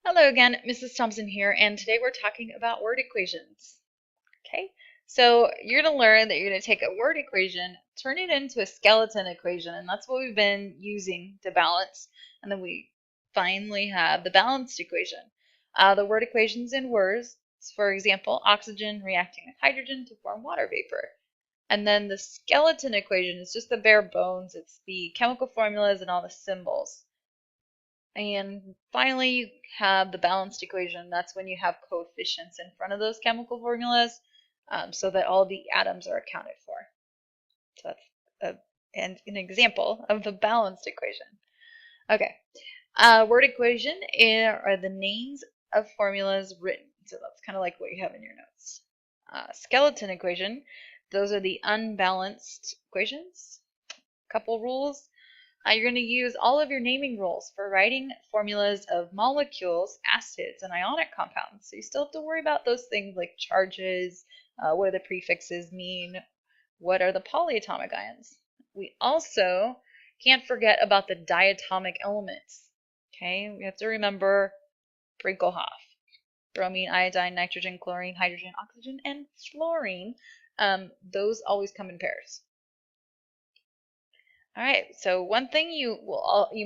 Hello again, Mrs. Thompson here, and today we're talking about word equations. Okay, so you're going to learn that you're going to take a word equation, turn it into a skeleton equation, and that's what we've been using to balance, and then we finally have the balanced equation. The word equations in words, for example, oxygen reacting with hydrogen to form water vapor. And then the skeleton equation is just the bare bones. It's the chemical formulas and all the symbols. And finally, you have the balanced equation. That's when you have coefficients in front of those chemical formulas so that all the atoms are accounted for. So that's an example of the balanced equation. Okay, word equation are the names of formulas written. So that's kind of like what you have in your notes. Skeleton equation, those are the unbalanced equations. Couple rules. You're going to use all of your naming rules for writing formulas of molecules, acids, and ionic compounds. So you still have to worry about those things like charges, what do the prefixes mean, what are the polyatomic ions. We also can't forget about the diatomic elements. Okay, we have to remember Brinkelhoff, bromine, iodine, nitrogen, chlorine, hydrogen, oxygen, and fluorine. Those always come in pairs. All right, so one thing you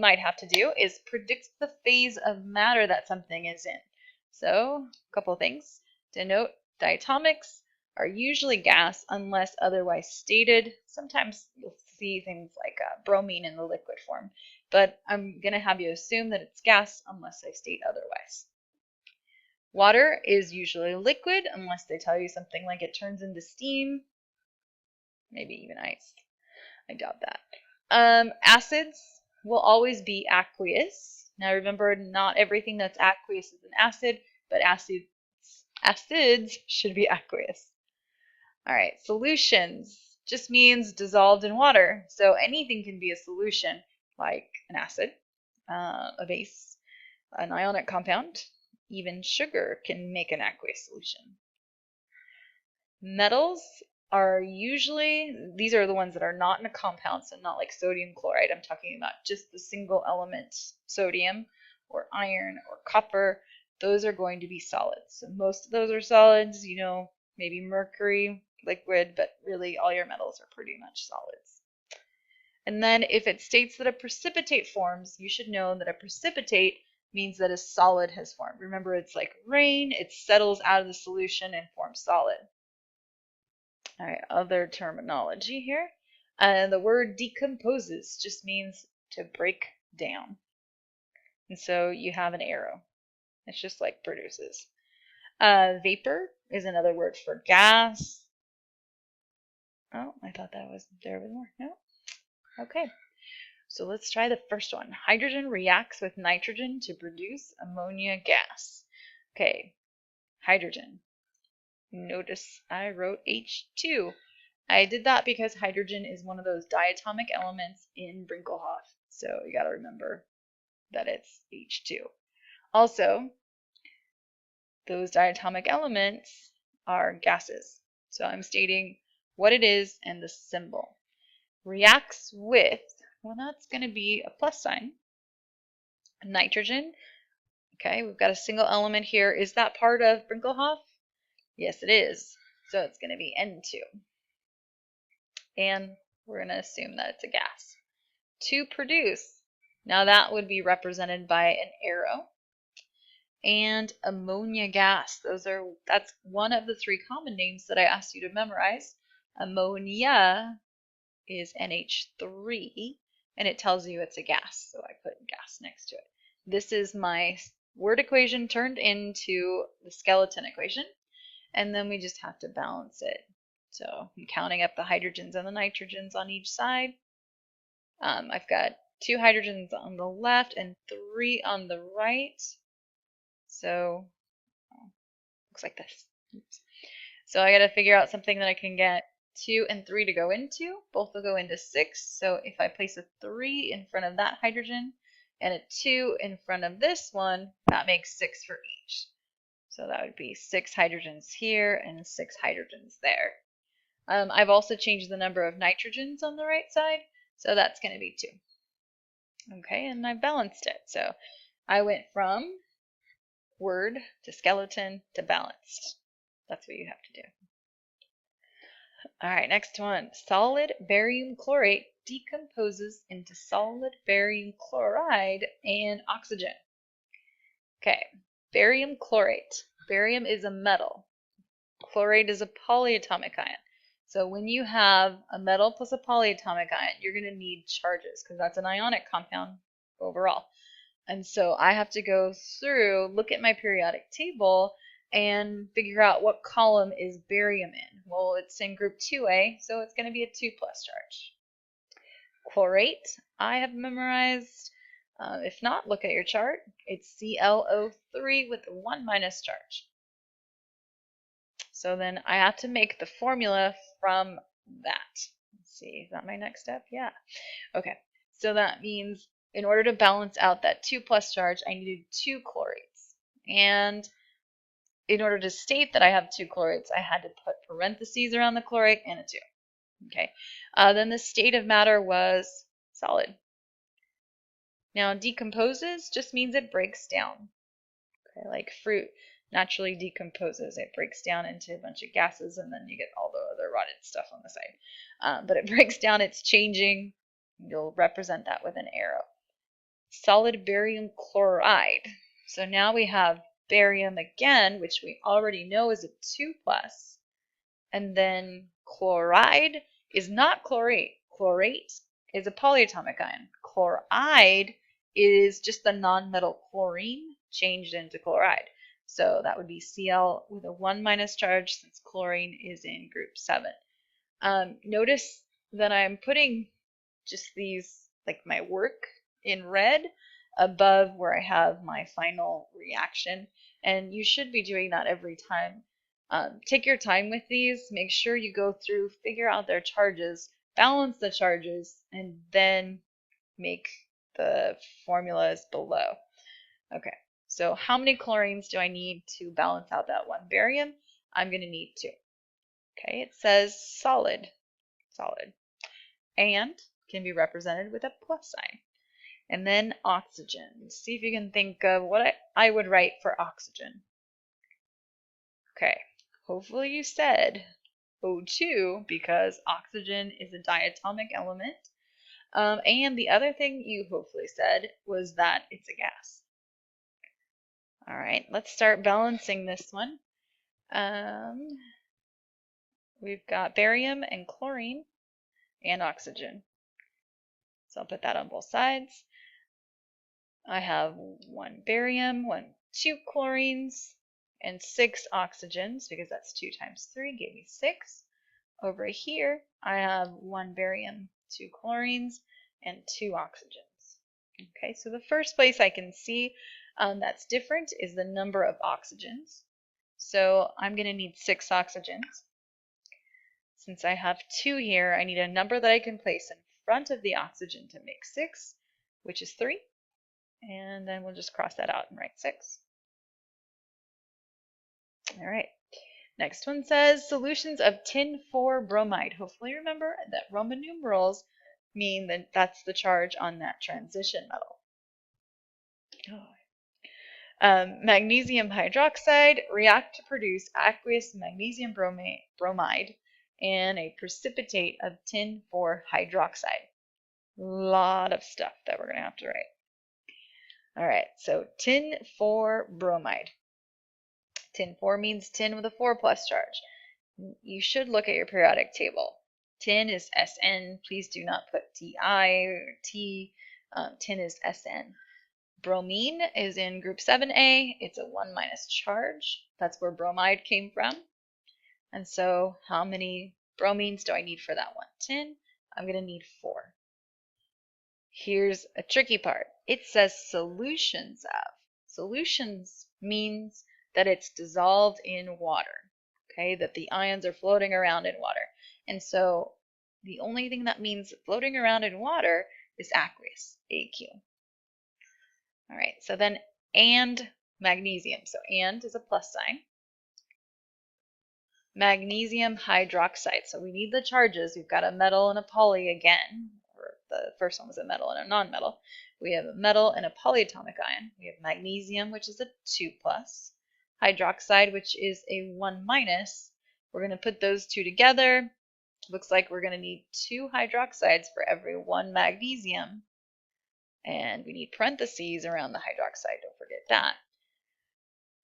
might have to do is predict the phase of matter that something is in. So a couple of things. To note, diatomics are usually gas unless otherwise stated. Sometimes you'll see things like bromine in the liquid form, but I'm going to have you assume that it's gas unless I state otherwise. Water is usually liquid unless they tell you something like it turns into steam, maybe even ice. I doubt that. Acids will always be aqueous. Now remember, not everything that's aqueous is an acid, but acids should be aqueous. All right, solutions just means dissolved in water. So anything can be a solution, like an acid, a base, an ionic compound. Even sugar can make an aqueous solution. Metals are usually, these are the ones that are not in a compound, so not like sodium chloride. I'm talking about just the single element sodium or iron or copper. Those are going to be solids. So most of those are solids, maybe mercury, liquid, but really all your metals are pretty much solids. And then if it states that a precipitate forms, you should know that a precipitate means that a solid has formed. Remember, it's like rain, it settles out of the solution and forms solid. All right, other terminology here. The word decomposes just means to break down. And so you have an arrow. It's just like produces. Vapor is another word for gas. Oh, I thought that was there was more. No? Okay. So let's try the first one. Hydrogen reacts with nitrogen to produce ammonia gas. Okay, hydrogen. Notice I wrote H2. I did that because hydrogen is one of those diatomic elements in Brinkelhoff. So you got to remember that it's H2. Also, those diatomic elements are gases. So I'm stating what it is and the symbol. Reacts with, well, that's going to be a plus sign. Nitrogen. Okay, we've got a single element here. Is that part of Brinkelhoff? Yes, it is. So it's going to be N2. And we're going to assume that it's a gas. To produce, now that would be represented by an arrow. And ammonia gas, that's one of the three common names that I asked you to memorize. Ammonia is NH3, and it tells you it's a gas, so I put gas next to it. This is my word equation turned into the skeleton equation, and then we just have to balance it. So I'm counting up the hydrogens and the nitrogens on each side. I've got 2 hydrogens on the left and 3 on the right. So looks like this. Oops. So I got to figure out something that I can get 2 and 3 to go into. Both will go into 6. So if I place a 3 in front of that hydrogen and a 2 in front of this one, that makes 6 for each. So that would be 6 hydrogens here and 6 hydrogens there. I've also changed the number of nitrogens on the right side, so that's going to be 2. Okay, and I balanced it. So I went from word to skeleton to balanced. That's what you have to do. All right, next one. Solid barium chlorate decomposes into solid barium chloride and oxygen. Okay, barium chlorate. Barium is a metal. Chlorate is a polyatomic ion. So when you have a metal plus a polyatomic ion, you're going to need charges because that's an ionic compound overall. And so I have to go through, look at my periodic table, and figure out what column is barium in. Well, it's in group 2A, so it's going to be a 2+ charge. Chlorate, I have memorized. If not, look at your chart. It's ClO3 with a 1- charge. So then I have to make the formula from that. Let's see, is that my next step? Yeah. Okay, so that means in order to balance out that 2+ charge, I needed 2 chlorates. And in order to state that I have 2 chlorates, I had to put parentheses around the chlorate and a 2. Okay, then the state of matter was solid. Now decomposes just means it breaks down. Okay, like fruit naturally decomposes. It breaks down into a bunch of gases and then you get all the other rotted stuff on the side. But it breaks down, it's changing. You'll represent that with an arrow. Solid barium chloride. So now we have barium again, which we already know is a 2+. And then chloride is not chlorate. Chlorate is a polyatomic ion. Chloride is just the nonmetal chlorine changed into chloride. So that would be Cl with a 1- charge since chlorine is in group 7. Notice that I'm putting just these, like my work in red above where I have my final reaction. And you should be doing that every time. Take your time with these. Make sure you go through, figure out their charges, balance the charges, and then make the formulas below. Okay, so how many chlorines do I need to balance out that 1 barium? I'm going to need 2. Okay, it says solid, and can be represented with a plus sign. And then oxygen. See if you can think of what I would write for oxygen. Okay, hopefully you said O2 because oxygen is a diatomic element. And the other thing you hopefully said was that it's a gas. All right, let's start balancing this one. We've got barium and chlorine and oxygen. So I'll put that on both sides. I have 1 barium, 2 chlorines, and 6 oxygens because that's 2 times 3 gave me 6. Over here, I have 1 barium, 2 chlorines, and 2 oxygens. Okay, so the first place I can see that's different is the number of oxygens. So I'm going to need 6 oxygens. Since I have 2 here, I need a number that I can place in front of the oxygen to make 6, which is 3. And then we'll just cross that out and write 6. All right. Next one says solutions of tin 4 bromide. Hopefully remember that Roman numerals mean that that's the charge on that transition metal. Magnesium hydroxide react to produce aqueous magnesium bromide and a precipitate of tin 4 hydroxide. A lot of stuff that we're going to have to write. All right, so tin 4 bromide. Tin 4 means tin with a 4+ charge. You should look at your periodic table. Tin is Sn. Please do not put Ti or T. Tin is Sn. Bromine is in group 7A. It's a 1- charge. That's where bromide came from. And so how many bromines do I need for that one? Tin. I'm going to need 4. Here's a tricky part. It says solutions of. Solutions means that it's dissolved in water. Okay, that the ions are floating around in water. And so the only thing that means floating around in water is aqueous, AQ. All right, so then and magnesium. So and is a plus sign. Magnesium hydroxide. So we need the charges. We've got a metal and a poly again. Or the first one was a metal and a non-metal. We have a metal and a polyatomic ion. We have magnesium, which is a 2+, hydroxide, which is a 1-. We're going to put those two together. Looks like we're going to need 2 hydroxides for every 1 magnesium. And we need parentheses around the hydroxide, don't forget that.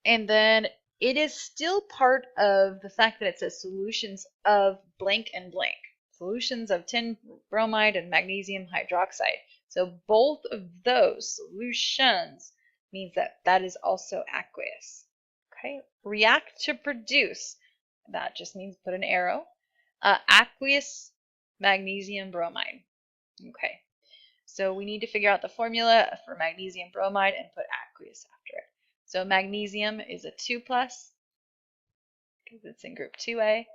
And then it is still part of the fact that it says solutions of blank and blank. Solutions of tin bromide and magnesium hydroxide. So both of those solutions means that that is also aqueous. Okay, react to produce. That just means put an arrow. Aqueous magnesium bromide. Okay, so we need to figure out the formula for magnesium bromide and put aqueous after it. So magnesium is a 2+, because it's in group 2A.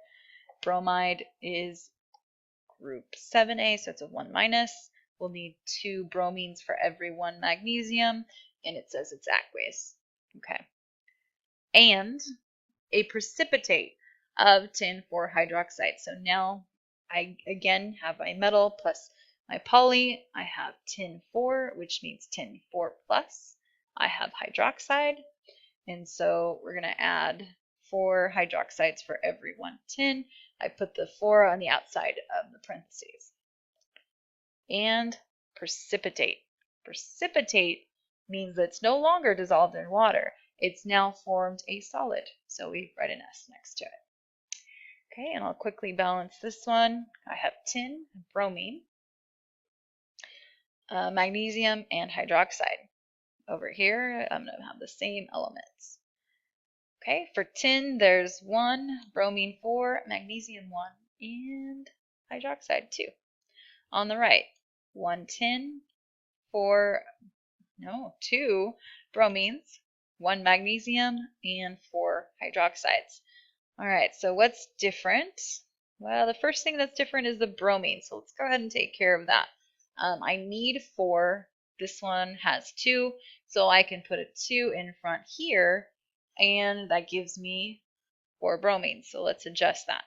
Bromide is group 7A, so it's a 1-. We'll need 2 bromines for every 1 magnesium, and it says it's aqueous. Okay. And a precipitate of tin 4-hydroxide. So now I again have my metal plus my poly. I have tin 4, which means tin 4+. I have hydroxide, and so we're going to add 4 hydroxides for every 1 tin. I put the 4 on the outside of the parentheses. And precipitate. Precipitate means that it's no longer dissolved in water. It's now formed a solid. So we write an S next to it. Okay, and I'll quickly balance this one. I have tin, bromine, magnesium, and hydroxide. Over here, I'm going to have the same elements. Okay, for tin, there's 1, bromine 4, magnesium 1, and hydroxide 2. On the right, 1 tin, 2 bromines, 1 magnesium, and 4 hydroxides. All right, so what's different? Well, the first thing that's different is the bromine, so let's go ahead and take care of that. I need 4. This one has 2, so I can put a 2 in front here, and that gives me 4 bromines. So let's adjust that.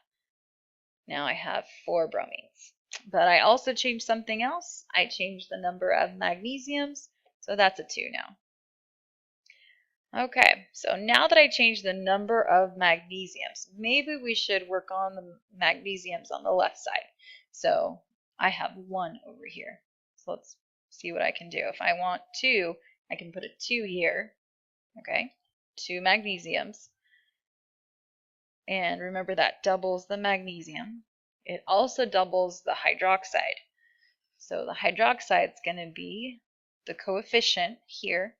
Now I have 4 bromines. But I also changed something else. I changed the number of magnesiums, so that's a 2 now. Okay, so now that I changed the number of magnesiums, maybe we should work on the magnesiums on the left side. So I have 1 over here. So let's see what I can do. If I want 2, I can put a 2 here. Okay, 2 magnesiums. And remember that doubles the magnesium. It also doubles the hydroxide. So the hydroxide is going to be the coefficient here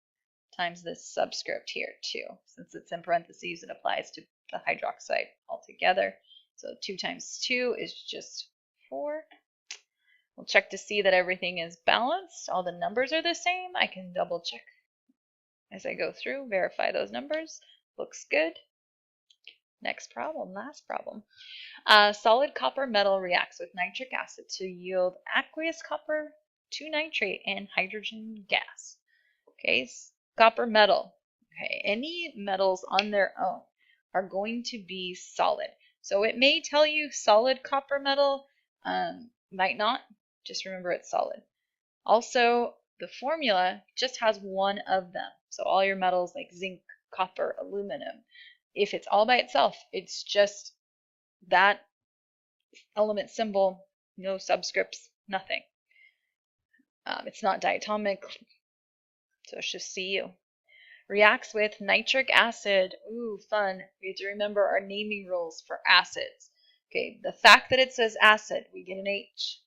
times this subscript here too. Since it's in parentheses, it applies to the hydroxide altogether. So 2 times 2 is just 4. We'll check to see that everything is balanced. All the numbers are the same. I can double check as I go through, verify those numbers. Looks good. Next problem, last problem. Solid copper metal reacts with nitric acid to yield aqueous copper, 2-nitrate, and hydrogen gas. Okay, copper metal. Okay, any metals on their own are going to be solid. So it may tell you solid copper metal, might not. Just remember it's solid. Also, the formula just has 1 of them. So all your metals like zinc, copper, aluminum, if it's all by itself, it's just that element symbol, no subscripts, nothing. It's not diatomic, so it's just Cu. Reacts with nitric acid. Ooh, fun. We have to remember our naming rules for acids. Okay, the fact that it says acid, we get an H.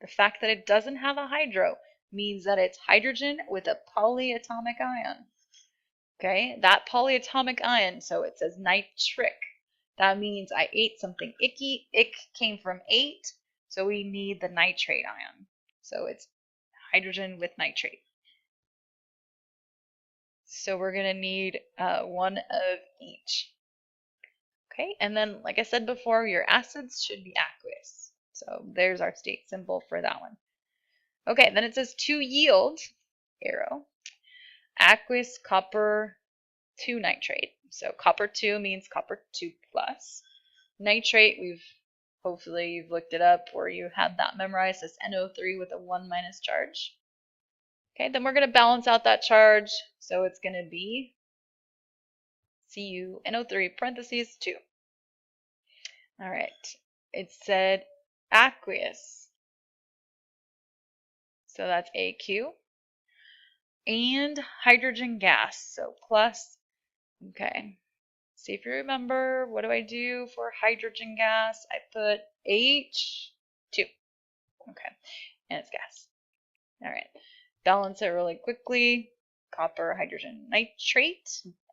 The fact that it doesn't have a hydro means that it's hydrogen with a polyatomic ion. Okay, that polyatomic ion, so it says nitric. That means I ate something icky. Ick came from 8, so we need the nitrate ion. So it's hydrogen with nitrate. So we're going to need 1 of each. Okay, and then like I said before, your acids should be aqueous. So there's our state symbol for that one. Okay, then it says to yield, arrow, aqueous copper 2-nitrate. So copper 2 means copper 2+. Nitrate, hopefully you've looked it up or you had that memorized as NO3 with a 1- charge. Okay, then we're going to balance out that charge. So it's going to be CuNO3 parentheses 2. All right, it said aqueous. So that's AQ. And hydrogen gas, so plus. Okay, see if you remember, what do I do for hydrogen gas? I put H2. Okay, and it's gas. All right, balance it really quickly. Copper, hydrogen, nitrate.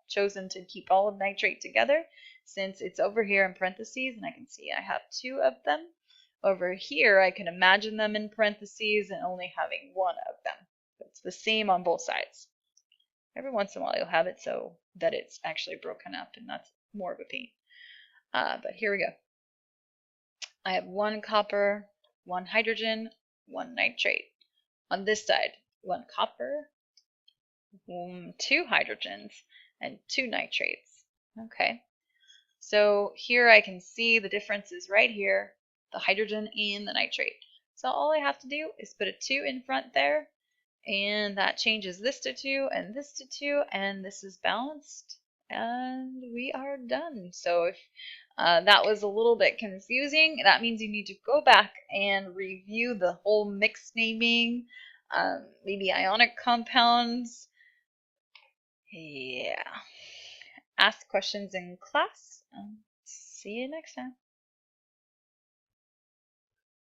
Chosen to keep all of nitrate together since it's over here in parentheses, and I can see I have 2 of them. Over here, I can imagine them in parentheses and only having 1 of them. It's the same on both sides. Every once in a while, you'll have it so that it's actually broken up, and that's more of a pain. But here we go. I have 1 copper, 1 hydrogen, 1 nitrate. On this side, 1 copper, 2 hydrogens, and 2 nitrates. Okay, so here I can see the differences right here, the hydrogen and the nitrate. So all I have to do is put a 2 in front there, and that changes this to 2 and this to 2, and this is balanced, and we are done. So if that was a little bit confusing, that means you need to go back and review the whole mix naming, maybe ionic compounds. Yeah. Ask questions in class. See you next time.